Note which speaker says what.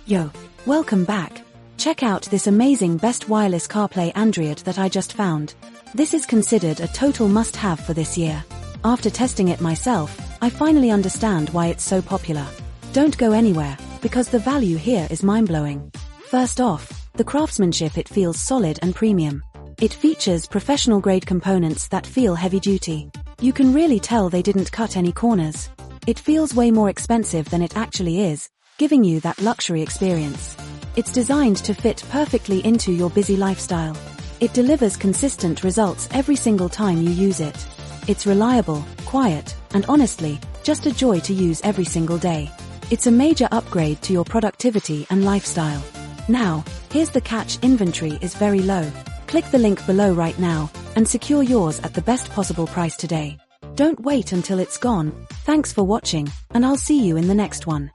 Speaker 1: Yo, welcome back. Check out this amazing best wireless CarPlay Android that I just found. This is considered a total must-have for this year. After testing it myself, I finally understand why it's so popular. Don't go anywhere, because the value here is mind-blowing. First off, the craftsmanship. It feels solid and premium. It features professional-grade components that feel heavy-duty. You can really tell they didn't cut any corners. It feels way more expensive than it actually is, giving you that luxury experience. It's designed to fit perfectly into your busy lifestyle. It delivers consistent results every single time you use it. It's reliable, quiet, and honestly, just a joy to use every single day. It's a major upgrade to your productivity and lifestyle. Now, here's the catch: inventory is very low. Click the link below right now, and secure yours at the best possible price today. Don't wait until it's gone. Thanks for watching, and I'll see you in the next one.